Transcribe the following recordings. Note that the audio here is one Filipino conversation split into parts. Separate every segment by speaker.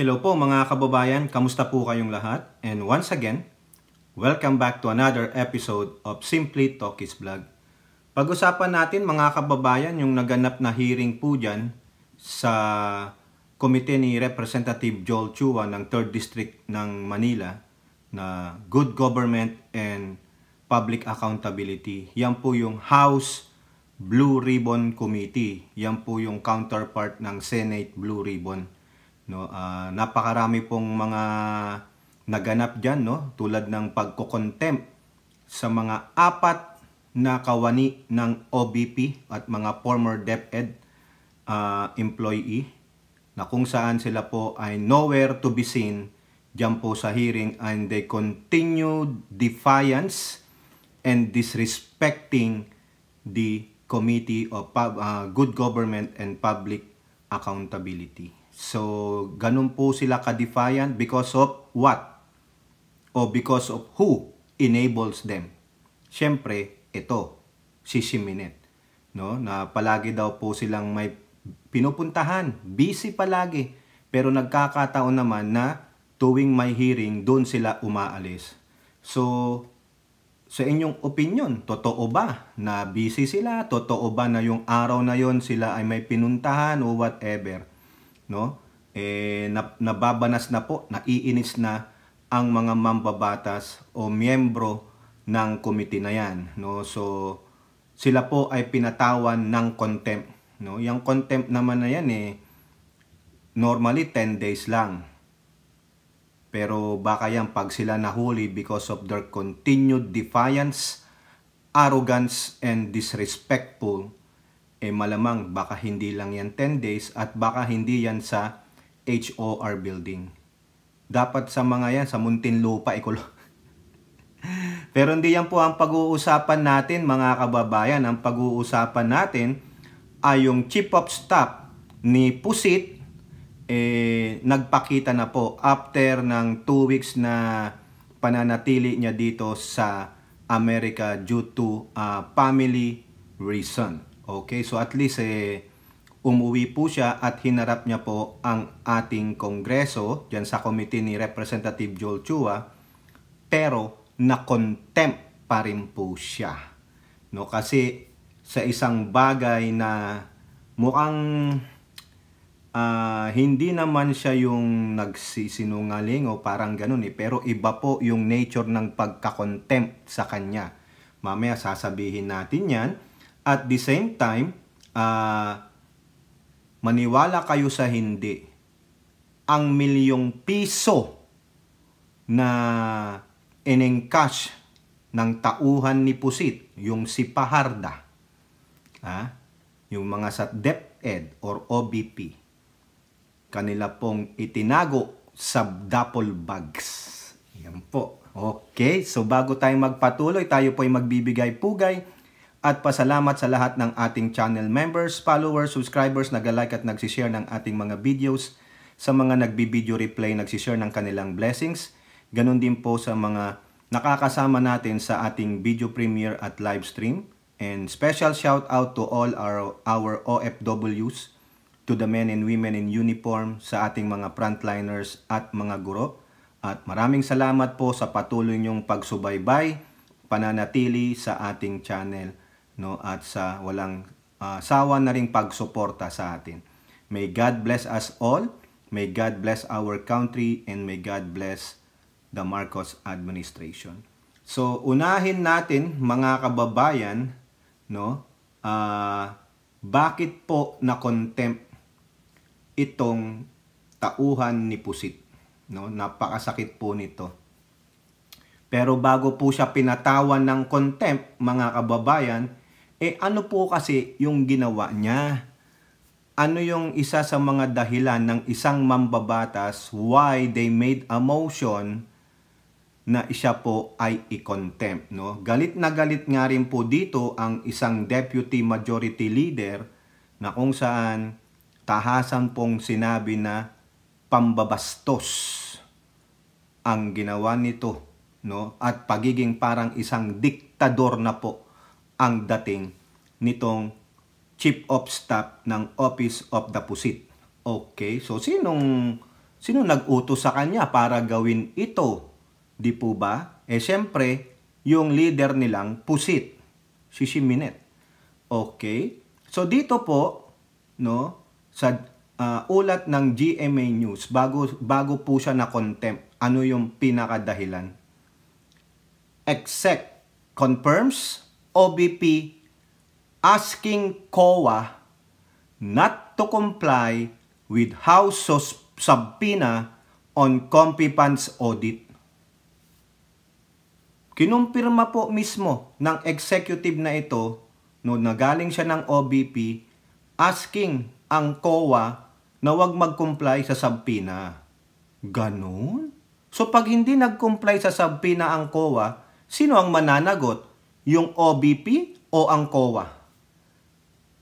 Speaker 1: Hello po mga kababayan, kamusta po kayong lahat? And once again, welcome back to another episode of Simply Talkies Vlog. Pag-usapan natin mga kababayan yung naganap na hearing po dyan sa komite ni Representative Joel Chua ng 3rd District ng Manila na Good Government and Public Accountability. Yan po yung House Blue Ribbon Committee. Yan po yung counterpart ng Senate Blue Ribbon. No, napakarami pong mga naganap diyan, no, tulad ng pagko-contempt sa mga 4 na kawani ng OBP at mga former DepEd employee na kung saan sila po ay nowhere to be seen diyan po sa hearing, and they continued defiance and disrespecting the Committee of Good Government and Public Accountability. So, ganun po sila ka-defiant because of what? O because of who enables them? Siyempre, ito, si Siminet. No? Na palagi daw po silang may pinupuntahan. Busy palagi. Pero nagkakataon naman na tuwing may hearing, doon sila umaalis. So, sa inyong opinion, totoo ba na busy sila? Totoo ba na yung araw na yon sila ay may pinuntahan o whatever? No? Nababanas na po, naiinis na ang mga mambabatas o miyembro ng committee na yan, no? So sila po ay pinatawan ng contempt, no? Yung contempt naman na yan normally 10 days lang. Pero baka yan pag sila nahuli because of their continued defiance, arrogance and disrespectful, malamang baka hindi lang yan 10 days at baka hindi yan sa HOR building. Dapat sa mga yan, sa Muntinlupa, Pero hindi yan po ang pag-uusapan natin mga kababayan. Ang pag-uusapan natin ay yung Chief of Staff ni Pusit, nagpakita na po after ng 2 weeks na pananatili niya dito sa Amerika due to family reason. Okay, so at least umuwi po siya at hinarap niya po ang ating Kongreso diyan sa committee ni Representative Joel Chua, pero na-contempt pa rin po siya. No, kasi sa isang bagay na mukhang hindi naman siya yung nagsisinungaling o parang ganun pero iba po yung nature ng pagka-contempt sa kanya. Mamaya sasabihin natin yan. At the same time, maniwala kayo sa hindi, ang milyong piso na in-encash ng tauhan ni Pusit, yung si Paharda, yung mga sa DepEd or OBP, kanila pong itinago sa duffel bags. Yan po. Okay, so bago tayo magpatuloy, tayo po ay magbibigay-pugay at pasalamat sa lahat ng ating channel members, followers, subscribers, nag-like at nagsishare ng ating mga videos, sa mga nagbi-video replay, nagsishare ng kanilang blessings. Ganon din po sa mga nakakasama natin sa ating video premiere at live stream. And special shout out to all our OFWs, to the men and women in uniform, sa ating mga frontliners at mga guro. At maraming salamat po sa patuloy niyong pagsubaybay, pananatili sa ating channel, no, at sa walang sawa na ring pagsuporta sa atin. May God bless us all, may God bless our country, and may God bless the Marcos administration. So unahin natin mga kababayan, no, bakit po na-contempt itong tauhan ni Pusit, no? Napakasakit po nito. Pero bago po siya pinatawan ng contempt mga kababayan, ano po kasi yung ginawa niya? Ano yung isa sa mga dahilan ng isang mambabatas why they made a motion na siya po ay i-contempt, no? Galit na galit nga rin po dito ang isang deputy majority leader na kung saan tahasan pong sinabi na pambabastos ang ginawa nito, no? At pagiging parang isang diktador na po ang dating nitong Chief of Staff ng Office of the Pusit. Okay, so sinong Sino nag-utos sa kanya para gawin ito? Di po ba? Siyempre, yung leader nilang Pusit, si Siminet. Okay? So dito po, no, sa ulat ng GMA News, bago po siya na contempt, ano yung pinakadahilan? Exec confirms OBP asking COA not to comply with House subpoena on Compipan's audit. Kinumpirma po mismo ng executive na ito, no, nagaling siya ng OBP, asking ang COA na wag mag-comply sa subpoena. Ganun? So pag hindi nag-comply sa subpoena ang COA, sino ang mananagot? Yung OBP o ang COA?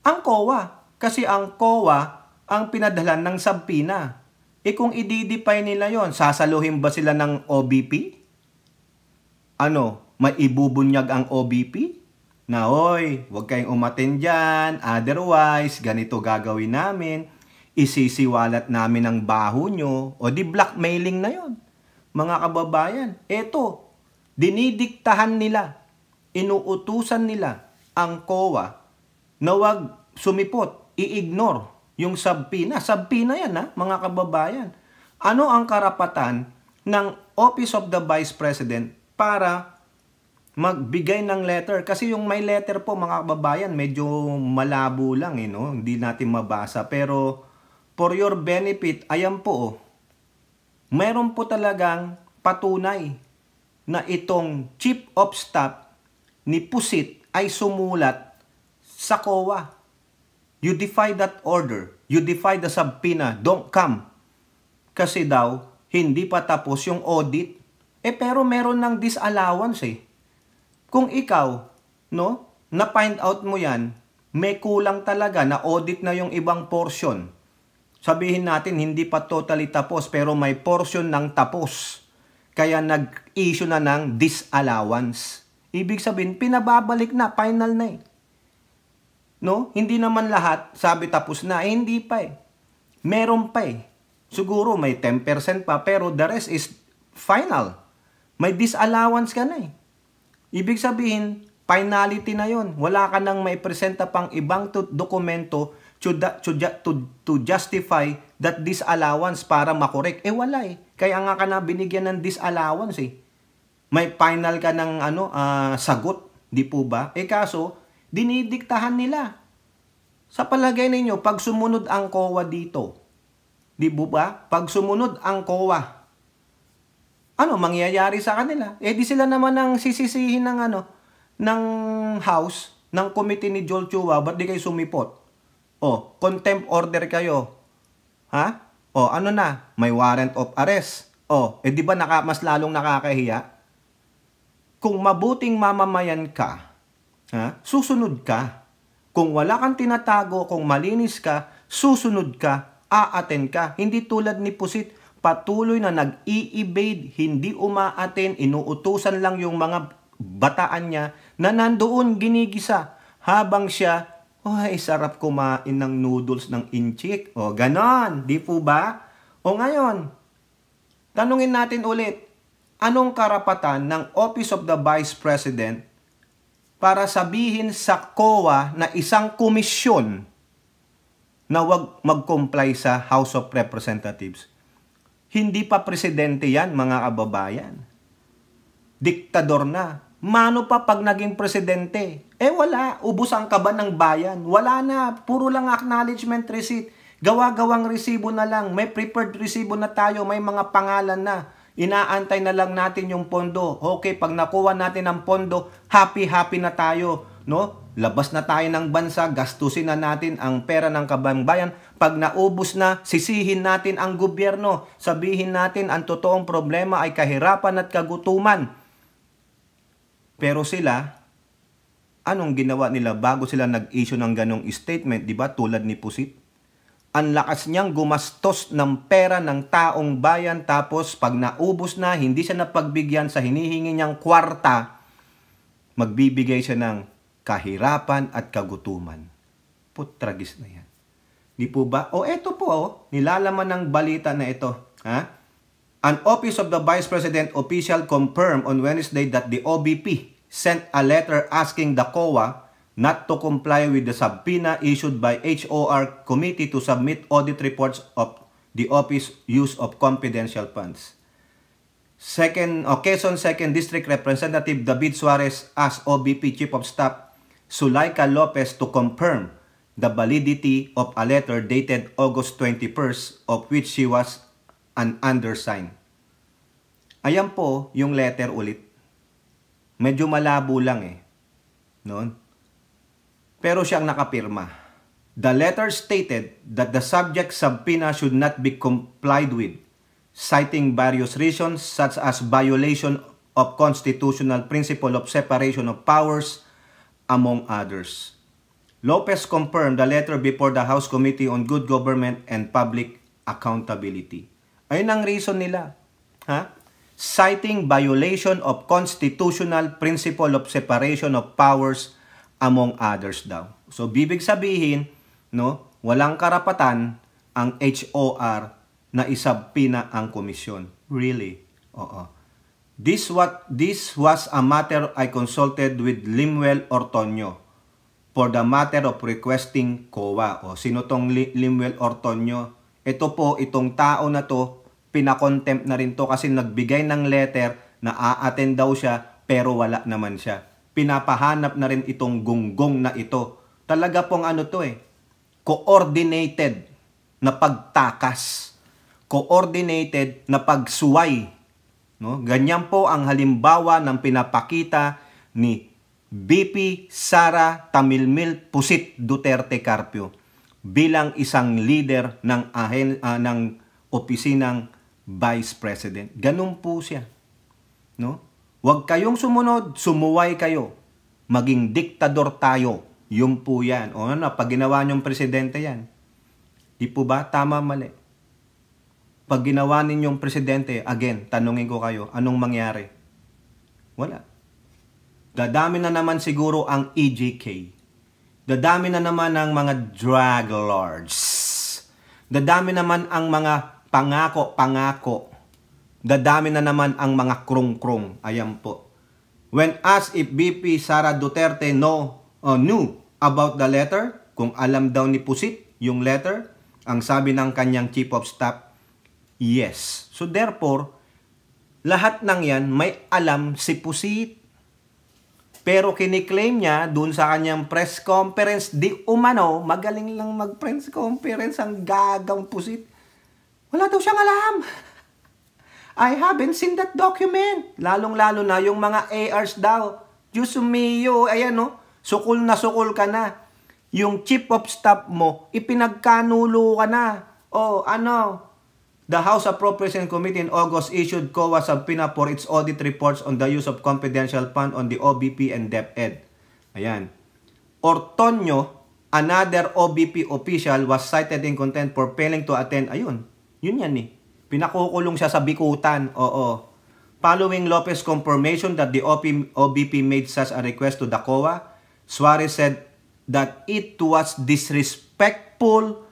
Speaker 1: Ang COA. Kasi ang COA ang pinadala ng subpoena. Kung i-defy nila yon, sasaluhin ba sila ng OBP? Ano, may ibubunyag ang OBP? Na, oy, huwag kayong umaten dyan, otherwise, ganito gagawin namin, isisiwalat namin ang baho nyo, o di blackmailing na yon. Mga kababayan, eto, dinidiktahan nila, inuutusan nila ang COA na wag sumipot, i-ignore yung subpoena. Subpoena yan, ha, mga kababayan. Ano ang karapatan ng Office of the Vice President para magbigay ng letter? Kasi yung may letter po, mga kababayan, medyo malabo lang, no? Hindi natin mabasa. Pero for your benefit, ayan po, meron po talagang patunay na itong Chief of Staff ni Pusit ay sumulat sa COA. You defy that order. You defy the subpoena. Don't come. Kasi daw, hindi pa tapos yung audit. Pero meron ng disallowance eh. Kung ikaw, no, na-find out mo yan, may kulang talaga na audit na yung ibang portion. Sabihin natin, hindi pa totally tapos, pero may portion ng tapos. Kaya nag-issue na ng disallowance. Ibig sabihin, pinababalik na, final na eh. No? Hindi naman lahat, sabi tapos na, hindi pa eh. Meron pa eh. Siguro may 10% pa, pero the rest is final. May disallowance ka na eh. Ibig sabihin, finality na yon. Wala ka nang may presenta pang ibang dokumento to justify that disallowance para makorek. Wala eh. Kaya nga ka na binigyan ng disallowance eh. May final ka ng sagot, di po ba? Kaso, dinidiktahan nila. Sa palagay ninyo, pag sumunod ang COA dito, di ba? Pag sumunod ang COA, ano mangyayari sa kanila? Di sila naman ang sisisihin ng House, ng committee ni Joel Chua, ba't di kayo sumipot? Contempt order kayo. Ha? Ano na? May warrant of arrest. Di ba mas lalong nakakahiya? Kung mabuting mamamayan ka, susunod ka. Kung wala kang tinatago, kung malinis ka, susunod ka, aaten ka. Hindi tulad ni Pusit, patuloy na nag-i-evade, hindi umaaten, inuutusan lang yung mga bataan niya na nandoon ginigisa habang siya, sarap kumain ng noodles ng inchik. Ganon, di po ba? Ngayon, tanungin natin ulit, anong karapatan ng Office of the Vice President para sabihin sa COA na isang komisyon na wag mag-comply sa House of Representatives? Hindi pa presidente yan, mga kababayan. Diktador na. Mano pa pag naging presidente? Wala. Ubos ang kaban ng bayan. Wala na. Puro lang acknowledgement receipt. Gawa-gawang resibo na lang. May prepared resibo na tayo. May mga pangalan na. Inaantay na lang natin yung pondo. Okay, pag nakuha natin ang pondo, happy-happy na tayo. No? Labas na tayo ng bansa, gastusin na natin ang pera ng kabayan. Pag naubos na, sisihin natin ang gobyerno. Sabihin natin ang totoong problema ay kahirapan at kagutuman. Pero sila, anong ginawa nila bago sila nag-issue ng ganong statement, di ba? Tulad ni Pusit. Ang lakas niyang gumastos ng pera ng taong bayan, tapos pag naubos na, hindi siya napagbigyan sa hinihingi niyang kwarta, magbibigay siya ng kahirapan at kagutuman. Putragis na yan. Di po ba? O eto po, nilalaman ng balita na ito. An Office of the Vice President official confirmed on Wednesday that the OBP sent a letter asking the COA not to comply with the subpoena issued by HOR committee to submit audit reports of the office use of confidential funds. Quezon 2nd District Representative David Suarez asked OBP Chief of Staff Zulaika Lopez to confirm the validity of a letter dated August 21st of which she was an undersigned. Ayan po yung letter ulit. Medyo malabo lang noon. Pero siyang nakapirma. The letter stated that the subject subpoena should not be complied with, citing various reasons such as violation of constitutional principle of separation of powers, among others. Lopez confirmed the letter before the House Committee on Good Government and Public Accountability. Ayun ang reason nila. Citing violation of constitutional principle of separation of powers, among others daw. So, bibig sabihin, walang karapatan ang HOR na isubpoena ang komisyon. Really? Oo. This was a matter I consulted with Limuel Ortonio for the matter of requesting COA. Sino tong Limuel Ortonio? Ito po, itong tao na to, pinakontempt na rin to kasi nagbigay ng letter na a-attend daw siya pero wala naman siya. Pinapahanap na rin itong gunggong na ito. Talaga pong coordinated na pagtakas. Coordinated na pagsuway. Ganyan po ang halimbawa ng pinapakita ni VP Sara Tamilmil Pusit Duterte Carpio bilang isang leader ng opisinang Vice President. Ganun po siya. Huwag kayong sumunod, sumuway kayo. Maging diktador tayo. Yun po yan. Pag ginawa niyong presidente yan. Di po ba? Tama, mali. Pag ginawa ninyong presidente, again, tanungin ko kayo, anong mangyari? Wala. Dadami na naman siguro ang EJK. Dadami na naman ang mga drug lords. Dadami naman ang mga pangako-pangako. Dadami na naman ang mga krung-krung. Ayan po. When asked if VP Sara Duterte knew about the letter, kung alam daw ni Pusit yung letter, ang sabi ng kanyang Chief of Staff, yes. So therefore, lahat ng yan may alam si Pusit. Pero kiniklaim niya dun sa kanyang press conference, di umano, magaling lang mag-press conference ang gagang Pusit. Wala daw siyang alam. I haven't seen that document. Lalong-lalo na yung mga ARs daw. Diyos mio, ayan sukol na sukol ka na. Yung Chief of Staff mo, ipinagkanulo ka na. The House Appropriation Committee in August issued COA subpoena for its audit reports on the use of confidential fund on the OBP and DepEd. Ayan. Ortonio, another OBP official, was cited in contempt for failing to attend. Ayun, yun yan Pinakukulong siya sa bikutan. Oo. Following Lopez confirmation that the OBP made such a request to the COA, Suarez said that it was disrespectful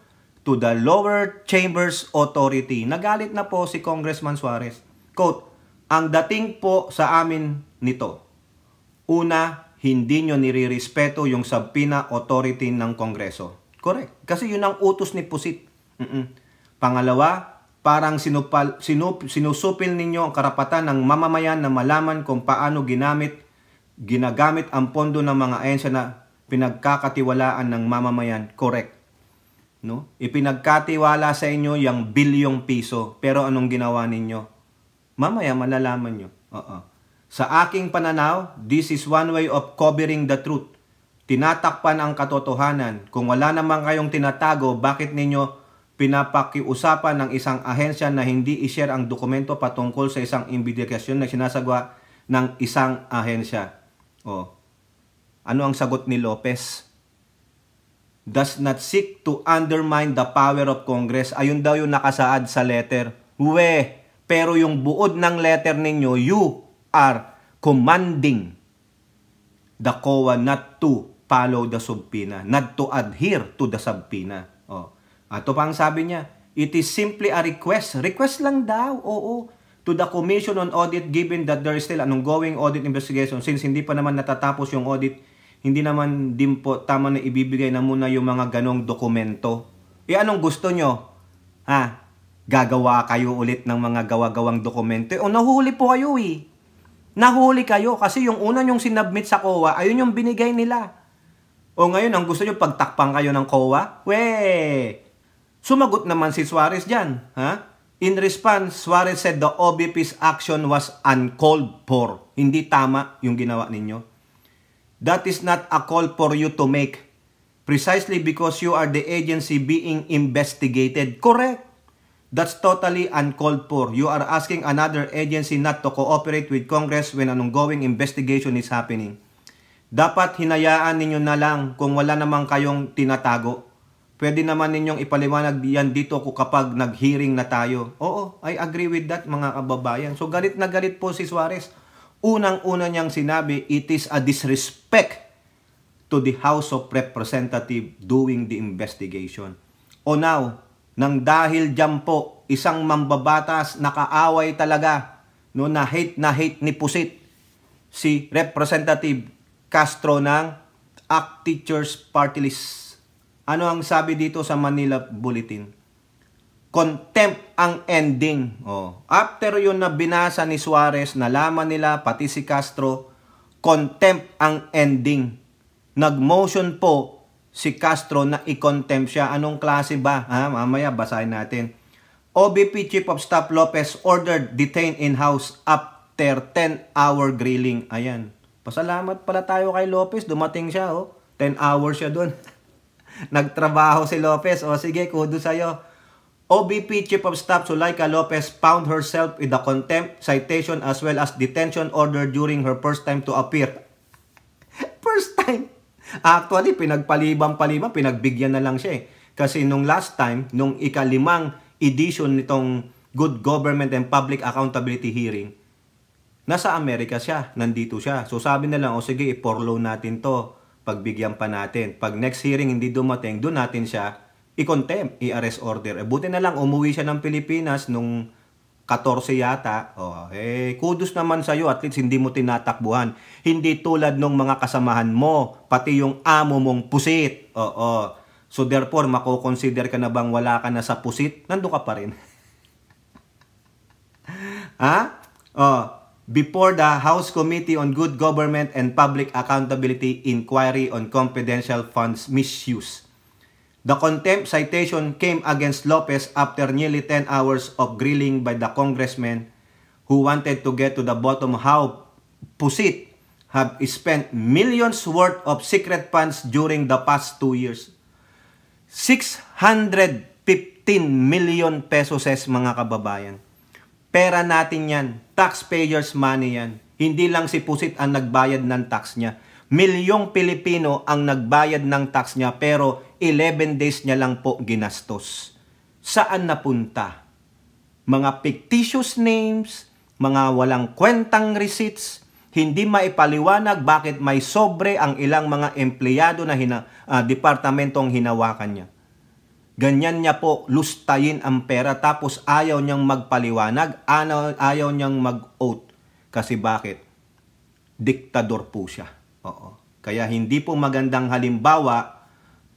Speaker 1: to the lower chamber's authority. Nagalit na po si Congressman Suarez. Quote, ang dating po sa amin nito, una, hindi nyo nirirespeto yung subpoena authority ng Kongreso. Correct. Kasi yun ang utos ni Pusit. Pangalawa, parang sinusupil ninyo ang karapatan ng mamamayan na malaman kung paano ginagamit ang pondo ng mga ahensya na pinagkakatiwalaan ng mamamayan. Correct. Ipinagkatiwala sa inyo yung bilyong piso. Pero anong ginawa ninyo? Mamaya malalaman nyo. Sa aking pananaw, this is one way of covering the truth. Tinatakpan ang katotohanan. Kung wala naman kayong tinatago, bakit ninyo pinapakiusapan ng isang ahensya na hindi i-share ang dokumento patungkol sa isang investigasyon na sinasagawa ng isang ahensya? Ano ang sagot ni Lopez? Does not seek to undermine the power of Congress. Ayun daw yung nakasaad sa letter. Pero yung buod ng letter ninyo, you are commanding the COA not to follow the subpoena, not to adhere to the subpoena. Ato pa ang sabi niya, it is simply a request. Request lang daw, oo. To the Commission on Audit, given that there is still an ongoing audit investigation, since hindi pa naman natatapos yung audit, hindi naman din po tama na ibibigay na muna yung mga ganong dokumento. Anong gusto nyo? Gagawa kayo ulit ng mga gawa-gawang dokumento? O nahuhuli po kayo Nahuli kayo kasi yung una nyong sinubmit sa COA, ayun yung binigay nila. O ngayon, ang gusto nyo pagtakpang kayo ng COA? Sumagot naman si Suarez dyan. In response, Suarez said the OBP's action was uncalled for. Hindi tama yung ginawa ninyo. That is not a call for you to make. Precisely because you are the agency being investigated. Correct. That's totally uncalled for. You are asking another agency not to cooperate with Congress when an ongoing investigation is happening. Dapat hinayaan ninyo na lang kung wala namang kayong tinatago. Pwede naman ninyong ipaliwanag yan dito kapag nag-hearing na tayo. Oo, I agree with that mga kababayan. So galit na galit po si Suarez. Unang-una niyang sinabi, it is a disrespect to the House of Representatives doing the investigation. O now, nang dahil dyan po, isang mambabatas nakaaway talaga, na hate ni Pusit, si Representative Castro ng ACT Teachers Party List. Ano ang sabi dito sa Manila Bulletin? Contempt ang ending. After yun na binasa ni Suarez, nalaman nila, pati si Castro, contempt ang ending. Nag-motion po si Castro na i-contempt siya. Anong klase ba? Mamaya basahin natin. OBP Chief of Staff Lopez ordered detained in-house after 10-hour grilling. Ayan. Pasalamat pala tayo kay Lopez. Dumating siya. 10 hours siya doon. Nagtrabaho si Lopez. Sige, kudo sa'yo. OBP Chief of Staff Zuleika Lopez found herself with a contempt citation as well as detention order during her first time to appear. First time? Actually, pinagpalibang-palibang, pinagbigyan na lang siya Kasi nung last time, nung ika-5 edition nitong Good Government and Public Accountability Hearing, nasa Amerika siya, nandito siya. So sabi na lang, sige, i-forlow natin to, pagbigyan pa natin. Pag next hearing hindi dumating, doon natin siya i-contempt, i-arrest order. Buti na lang, umuwi siya ng Pilipinas nung 14 yata. Kudos naman sa'yo, at least hindi mo tinatakbuhan. Hindi tulad nung mga kasamahan mo, pati yung amo mong Pusit. So therefore, mako-consider ka na bang wala ka na sa Pusit? Nandun ka pa rin. Before the House Committee on Good Government and Public Accountability Inquiry on Confidential Funds Misuse. The contempt citation came against Lopez after nearly 10 hours of grilling by the congressman who wanted to get to the bottom how Pusit have spent millions worth of secret funds during the past 2 years. 615 million pesos mga kababayan. Pera natin yan. Taxpayers money yan. Hindi lang si Pusit ang nagbayad ng tax niya. Milyong Pilipino ang nagbayad ng tax niya pero 11 days niya lang po ginastos. Saan napunta? Mga fictitious names, mga walang kwentang receipts, hindi maipaliwanag bakit may sobre ang ilang mga empleyado na departamentong hinawakan niya. Ganyan niya po lustayin ang pera tapos ayaw niyang magpaliwanag, ayaw niyang mag-oath. Kasi bakit? Diktador po siya. Kaya hindi po magandang halimbawa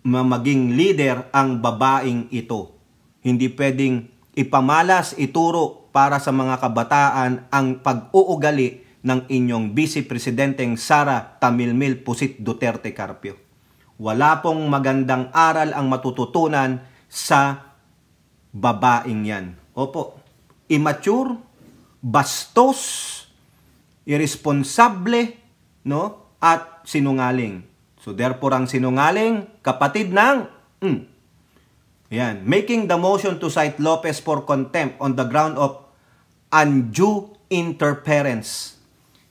Speaker 1: maging leader ang babaeng ito. Hindi pwedeng ipamalas, ituro para sa mga kabataan ang pag-uugali ng inyong Vice Presidenteng Sara Tamilmil Pusit Duterte Carpio. Wala pong magandang aral ang matututunan sa babaeng yan. Immature, bastos, irresponsable, at sinungaling. So therefore, ang sinungaling, kapatid ng making the motion to cite Lopez for contempt on the ground of undue interference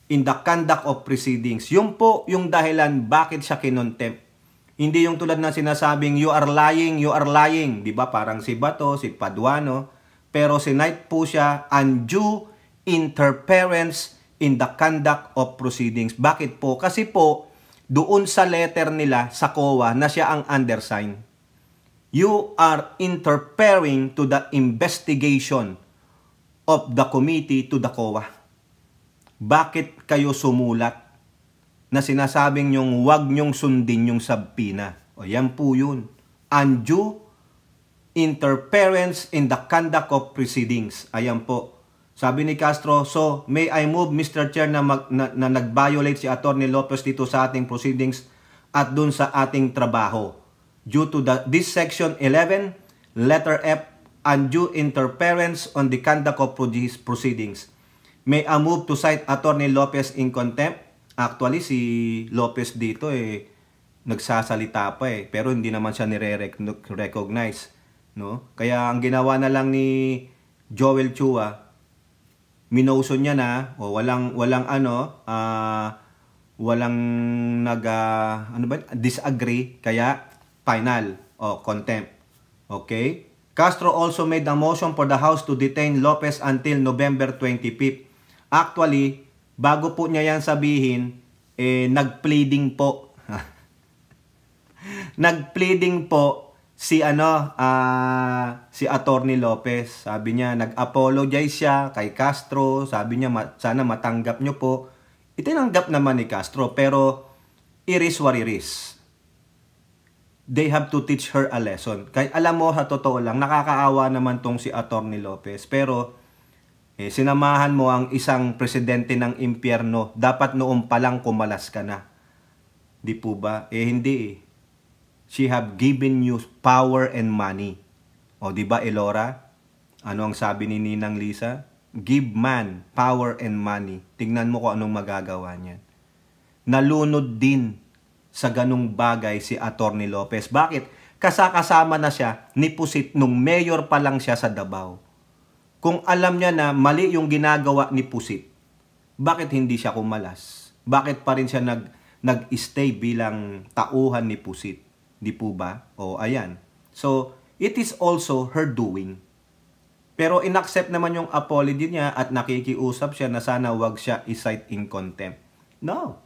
Speaker 1: in the conduct of proceedings. Yun po yung dahilan bakit siya kinontempt. Hindi yung tulad na sinasabing you are lying. Di ba? Parang si Bato, si Paduano. Pero sinight po siya undue interference in the conduct of proceedings. Bakit po? Kasi po, doon sa letter nila sa COA na siya ang undersign. You are interfering to the investigation of the committee to the COA. Bakit kayo sumulat na sinasabing yung wag nyong sundin yung subpoena? O yan po yun. Undue interference in the conduct of proceedings. Ayan po. Sabi ni Castro, so may I move Mr. Chair na nag-violate si Atty. Lopez dito sa ating proceedings at dun sa ating trabaho. Due to this section 11, letter F, undue interference on the conduct of proceedings. May I move to cite Atty. Lopez in contempt? Actually, si Lopez dito nagsasalita pa pero hindi naman siya nire-recognize. No? Kaya ang ginawa na lang ni Joel Chua, minoso niya na walang disagree, kaya final contempt. Okay? Castro also made a motion for the House to detain Lopez until November 25th. Actually, bago po niya yan sabihin, nag-pleading po. Nag-pleading po si si Atty. Lopez. Sabi niya, nag-apologize siya kay Castro. Sabi niya, sana matanggap niyo po. Itinanggap naman ni Castro, pero it is what it is. They have to teach her a lesson. Kaya alam mo, sa totoo lang, nakakaawa naman tong si Atty. Lopez. Pero, sinamahan mo ang isang presidente ng impyerno. Dapat noon pa lang kumalas ka na. Di po ba? Hindi. She have given you power and money. O di ba, Elora? Ano ang sabi ni Ninang Lisa? Give man power and money. Tingnan mo kung anong magagawa niyan. Nalunod din sa ganung bagay si Atty. Lopez. Bakit? Kasama na siya ni Pusit nung mayor pa lang siya sa Davao. Kung alam niya na mali yung ginagawa ni Pusit, bakit hindi siya kumalas? Bakit pa rin siya nag-stay bilang tauhan ni Pusit? Di po ba? O ayan. So, it is also her doing. Pero inaccept naman yung apology niya at nakikiusap siya na sana wag siya i-cite in contempt. No.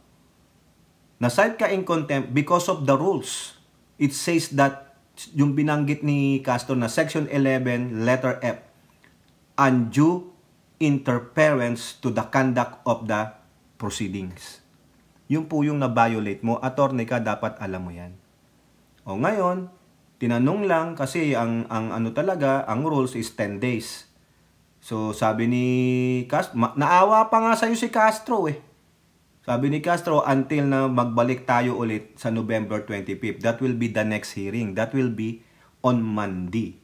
Speaker 1: Na-cite ka in contempt because of the rules. It says that yung binanggit ni Castro na Section 11, letter F, undue interference to the conduct of the proceedings. Yung po yung na-violate mo, attorney ka, dapat alam mo yan. O ngayon, tinanong lang kasi ang rules is 10 days. So sabi ni Castro, naawa pa nga sa'yo si Castro Sabi ni Castro, until na magbalik tayo ulit sa November 25th. That will be the next hearing. That will be on Monday.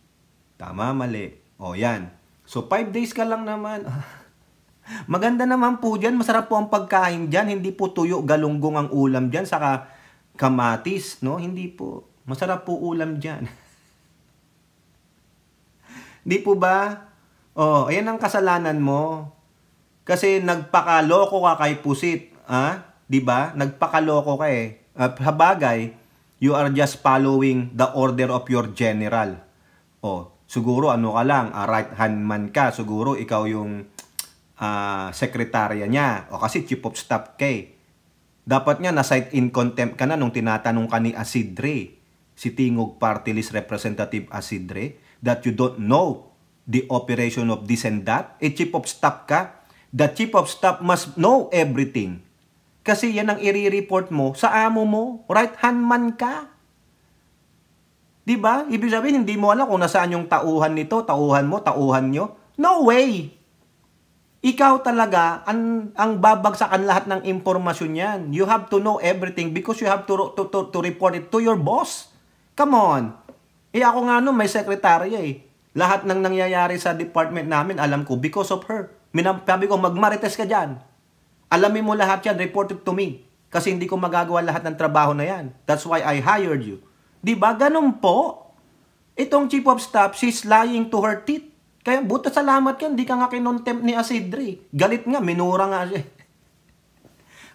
Speaker 1: Tama, mali. O yan. So 5 days ka lang naman. Maganda naman po dyan. Masarap po ang pagkain dyan. Hindi po tuyo, galunggong ang ulam dyan. Saka kamatis, no? Hindi po. Masarap po ulam dyan. Di po ba? Oh, ayan ang kasalanan mo. Kasi nagpakaloko ka kay Pusit. Di ba? Nagpakaloko ka Habagay, you are just following the order of your general. Oh, siguro ano ka lang, right hand man ka. Siguro ikaw yung sekretarya niya. O kasi chief of staff kay. Dapat nga na-cite in contempt ka na nung tinatanong ka ni Asidre. Si Tingog Party List Representative Asidre, that you don't know the operation of this and that. Chief of staff ka. The chief of staff must know everything. Kasi yan ang i-report mo sa amo mo. Right hand man ka. Diba? Ibig sabihin, hindi mo alam kung nasaan yung tauhan nito, tauhan mo, tauhan nyo. No way! Ikaw talaga, ang babagsakan lahat ng impormasyon yan. You have to know everything because you have to report it to your boss. Come on. Ako nga may sekretarya Lahat ng nangyayari sa department namin, alam ko because of her. Sabi ko, magmarites ka dyan. Alamin mo lahat yan, report it to me. Kasi hindi ko magagawa lahat ng trabaho na yan. That's why I hired you. Diba? Ganun po. Itong chief of staff, she's lying to her teeth. Kaya buta salamat ka, hindi ka nga kinontempt ni Asidre. Galit nga, minura nga siya.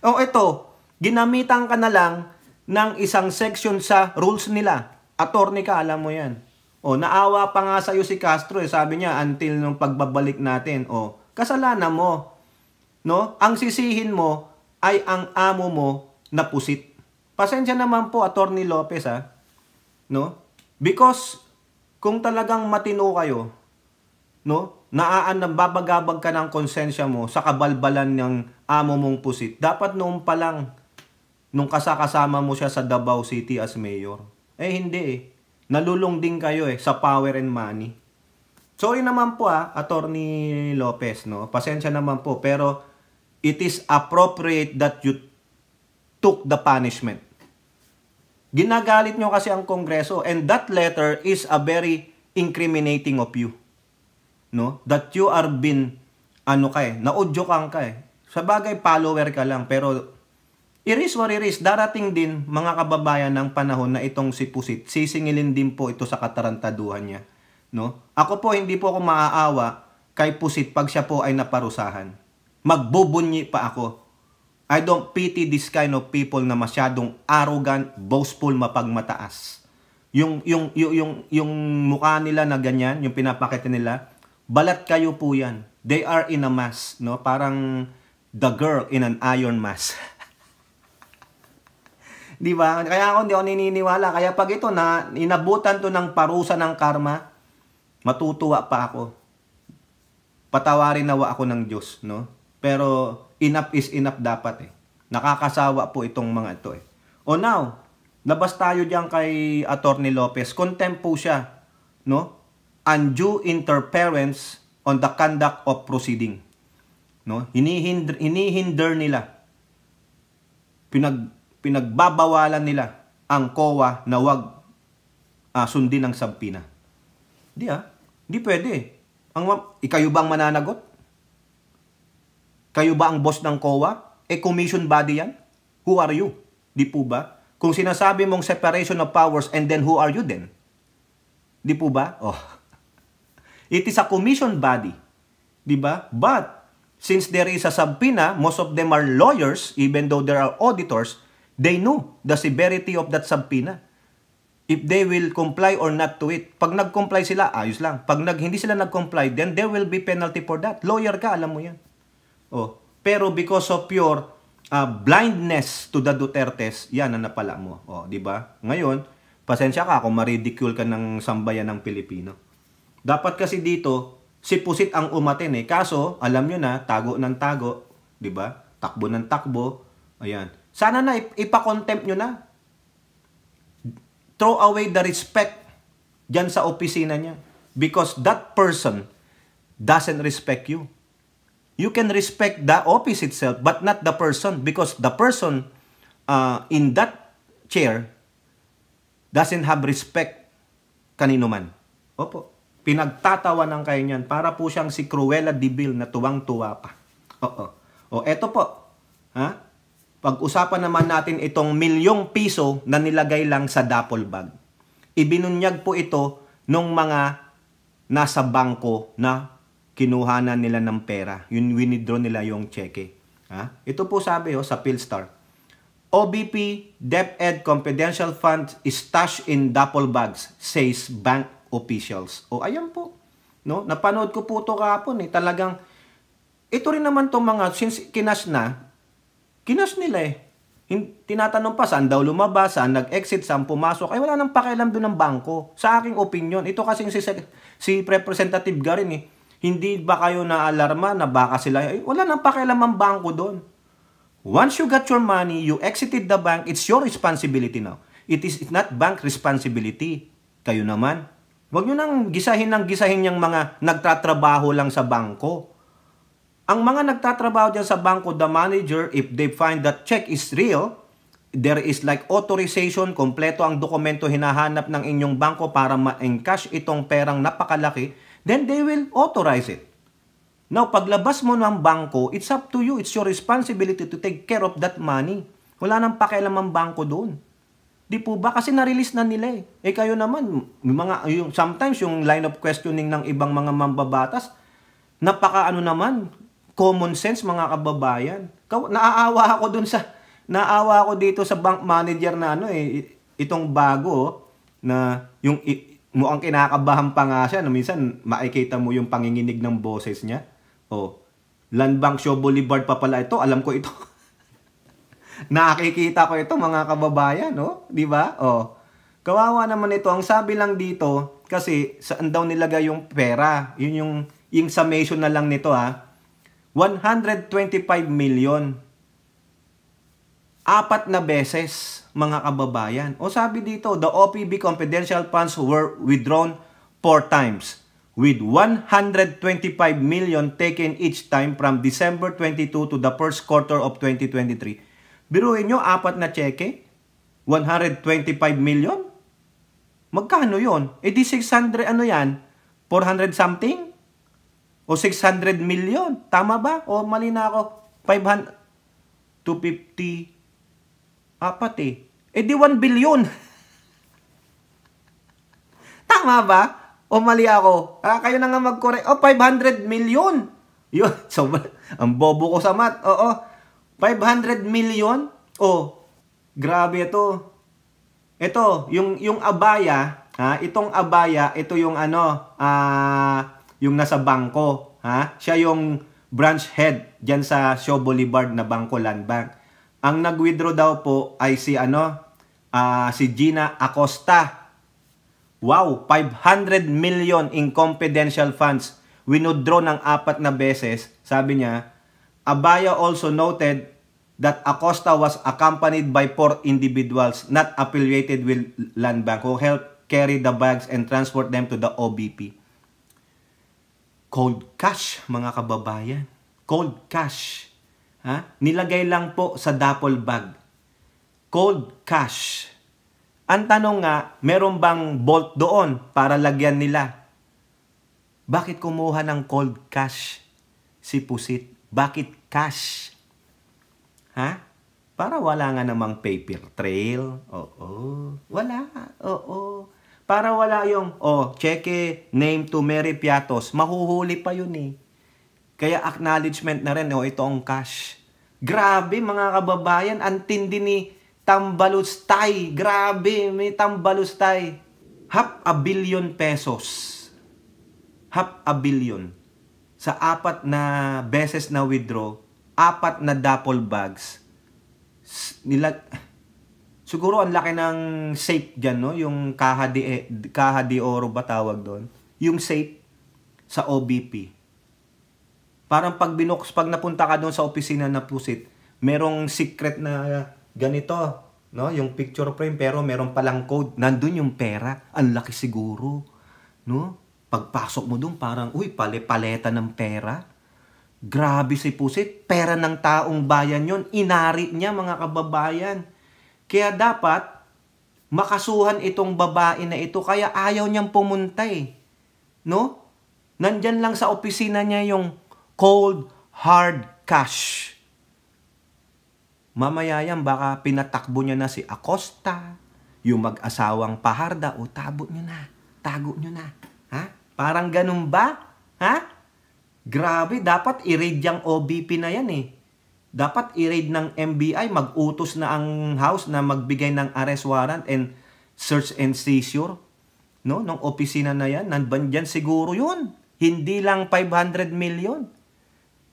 Speaker 1: O ito, ginamitan ka na lang ng isang section sa rules nila. Attorney ka, alam mo yan. O, naawa pa nga sa'yo si Castro. Sabi niya, until nung pagbabalik natin. O, kasalanan mo. No? Ang sisihin mo ay ang amo mo na Pusit. Pasensya naman po, Atty. Lopez No? Because kung talagang matino kayo, no, babagabag ka ng konsensya mo sa kabalbalan ng amo mong pusit, dapat noon pa lang, nung kasama mo siya sa Davao City as mayor. Hindi eh. Nalulung din kayo sa power and money. Sorry naman po Attorney Lopez, no? Pasensya naman po, pero it is appropriate that you took the punishment. Ginagalit nyo kasi ang Kongreso, and that letter is a very incriminating of you. No? That you are been, naudyokang ka Sa bagay, follower ka lang, pero iris what iris, darating din mga kababayan ng panahon na itong si Pusit, sisingilin din po ito sa katarantaduhan niya. No? Ako po, hindi po ako maaawa kay Pusit pag siya po ay naparusahan. Magbubunyi pa ako. I don't pity this kind of people na masyadong arrogant, boastful, mapagmataas. Yung mukha nila na ganyan, yung pinapakita nila, balat kayo po yan. They are in a mask, no? Parang the girl in an iron mask. Di ba? Kaya ako hindi ako nininiwala. Kaya pag ito na inabutan to ng parusa ng karma, matutuwa pa ako. Patawarin nawa ako ng Diyos, no? Pero enough is enough dapat Nakakasawa po itong mga ito O now, labas tayo diyan kay Attorney Lopez. Contempt po siya, no? Undue interference on the conduct of proceeding. No? Hinihinder nila. Pinagbabawalan nila ang COA na wag sundin ang sabpina. Di pwede. Ikayo bang mananagot? Kayo ba ang boss ng COA? Commission body yan? Who are you? Di po ba? Kung sinasabi mong separation of powers, and then who are you then? Di po ba? It is a commission body. Di ba? But, since there is a subpoena, most of them are lawyers, even though there are auditors, they know the severity of that subpoena. If they will comply or not to it. Pag nag-comply sila, ayos lang. Pag hindi sila nag-comply, then there will be penalty for that. Lawyer ka, alam mo yan. Pero because of your blindness to the Dutertes, yan ang napala mo. Di ba? Ngayon, pasensya ka kung maridicule ka ng sambayan ng Pilipino. Dapat kasi dito, si Pusit ang umatin Kaso, alam nyo na, tago ng tago. Di ba? Takbo ng takbo. Ayan. Sana na ipakontempt nyo na. Throw away the respect dyan sa opisina niya. Because that person doesn't respect you. You can respect the office itself, but not the person, because the person in that chair doesn't have respect kanino man. Pinagtatawanan kayo niyan. Para po siyang si Cruella de Vil na tuwang-tuwa pa. Eto po. Pag-usapan naman natin itong ₱1,000,000 na nilagay lang sa duffel bag. Ibinunyag po ito nung mga nasa bangko na kinuhanan nila ng pera. Winidraw nila yung cheque. Ito po sabi sa Philstar. OBP DepEd confidential funds is stashed in duffel bags, says bank officials. Ayan po. No? Napanood ko po ito kahapon. Talagang, ito rin naman itong mga, since kinas nila Tinatanong pa saan daw lumabas, saan nag-exit, saan pumasok. Wala nang pakialam doon ng bangko. Sa aking opinion, ito kasing si Representative Garin Hindi ba kayo na-alarma na baka sila, wala nang pakialam ang bangko doon. Once you got your money, you exited the bank, it's your responsibility now. It's not bank responsibility. Kayo naman. Huwag nyo nang gisahin yung mga nagtatrabaho lang sa bangko. Ang mga nagtatrabaho dyan sa bangko, the manager, if they find that check is real, there is like authorization, kompleto ang dokumento hinahanap ng inyong bangko para ma-encash itong perang napakalaki, then they will authorize it. Now, paglabas mo ng bangko, it's up to you. It's your responsibility to take care of that money. Wala nang pakialam ang bangko doon. Di po ba? Kasi na-release na nila kayo naman, sometimes yung line of questioning ng ibang mga mambabatas, naman, common sense mga kababayan. Naaawa ako dito sa bank manager na itong bago na yung mukhang kinakabahan pa nga siya. Minsan makikita mo yung panginginig ng boses niya. Land Bank Show Boulevard pa pala ito. Alam ko ito. Nakikita ko ito mga kababayan, di ba? Kawawa naman ito. Ang sabi lang dito, kasi saan daw nilagay yung pera? Yun yung summation na lang nito 125 million. 4 na beses, mga kababayan. O sabi dito, the OPB confidential funds were withdrawn 4 times with 125 million taken each time from December 22 to the first quarter of 2023. Biruin nyo, 4 na cheque, 125 million? Magkano yon? E di 600, ano yan? 400 something? O 600 million? Tama ba? O mali na ako? 500, 250, 4 eh. E di 1 billion. Tama ba? O mali ako? Kayo na nga mag-correct. O 500 million. Yun. So, ang bobo ko sa math. Oo. 500 million? O, grabe ito. Ito, yung abaya, itong abaya, ito yung yung nasa bangko, Siya yung branch head diyan sa Shaw Boulevard na bangko, Land Bank. Ang nag-withdraw daw po ay si Gina Acosta. Wow, 500 million in confidential funds. Withdraw ng 4 na beses. Sabi niya, Abaya also noted that Acosta was accompanied by 4 individuals not affiliated with Land Bank who helped carry the bags and transport them to the OBP. Cold cash, mga kababayan. Cold cash. Nilagay lang po sa duffel bag. Cold cash. Ang tanong nga, meron bang bolt doon para lagyan nila? Bakit kumuha ng cold cash si Pusit? Bakit cash? Para wala nga namang paper trail. Oo. Wala. Oo. Para wala yung, cheque, name to Mary Piatos. Mahuhuli pa yun eh. Kaya acknowledgement na rin, ito ang cash. Grabe mga kababayan, ang tindi ni Tambalustay. Grabe, may Tambalustay. 500 million pesos. 500 million. Sa 4 na beses na withdraw, 4 na duffel bags. Siguro ang laki ng safe dyan, no? Yung Caja de Oro ba tawag doon? Yung safe sa OBP. Parang pag napunta ka doon sa opisina na Pusit, merong secret na ganito, no? Yung picture frame, pero meron palang code. Nandun yung pera. Ang laki siguro, no? Pagpasok mo doon, parang, paleta ng pera. Grabe si Pusit. Pera ng taong bayan yon. Inari niya, mga kababayan. Kaya dapat, makasuhan itong babae na ito. Kaya ayaw niyang pumunta eh. No? Nandyan lang sa opisina niya yung cold, hard cash. Mamaya yan, baka pinatakbo niya na si Acosta, yung mag-asawang Paharda, tago niyo na. Tago niyo na. Parang ganun ba? Grabe, dapat i-raid yung OBP na yan eh. Dapat i-raid ng MBI, mag-utos na ang house na magbigay ng arrest warrant and search and seizure. No? Nung opisina na yan, nandyan siguro yun. Hindi lang 500 million.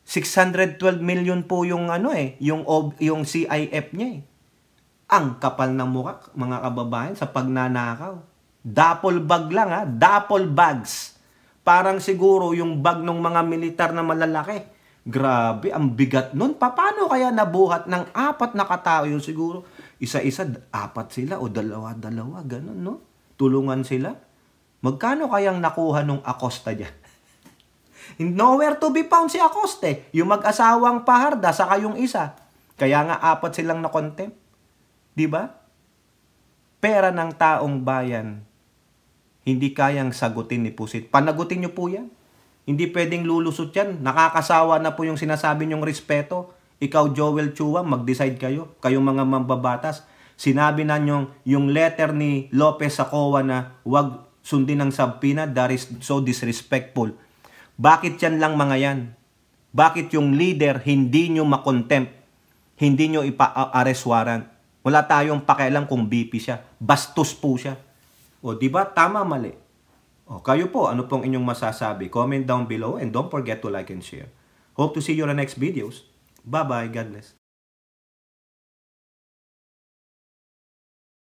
Speaker 1: 612 million po yung yung CIF niya eh. Ang kapal ng mukha, mga kababayan, sa pagnanakaw. Duffel bag lang duffel bags. Parang siguro yung bag ng mga militar na malalaki. Grabe, ang bigat nun. Paano kaya nabuhat ng 4 na katao yun? Siguro isa-isa, 4 sila o dalawa-dalawa, ganun, no? Tulungan sila. Magkano kayang nakuha nung Acosta dyan? Nowhere to be found si Acosta. Yung mag-asawang Paharda, saka yung isa. Kaya nga 4 silang na-contempt. Diba? Pera ng taong bayan, hindi kayang sagutin ni Pusit. Panagutin nyo po yan. Hindi pwedeng lulusot yan. Nakakasawa na po yung sinasabi nyong respeto. Ikaw, Joel Chua, mag-decide kayo. Kayong mga mambabatas. Sinabi na yung letter ni Lopez sa COA na wag sundin ng subpoena, that is so disrespectful. Bakit yan lang mga yan? Bakit yung leader hindi nyo makontempt? Hindi nyo ipa-arrest warrant? Wala tayong pakialam kung BP siya. Bastos po siya. O, diba? Tama, mali. O, kayo po, ano pong inyong masasabi? Comment down below and don't forget to like and share. Hope to see you on the next videos. Bye-bye. God bless.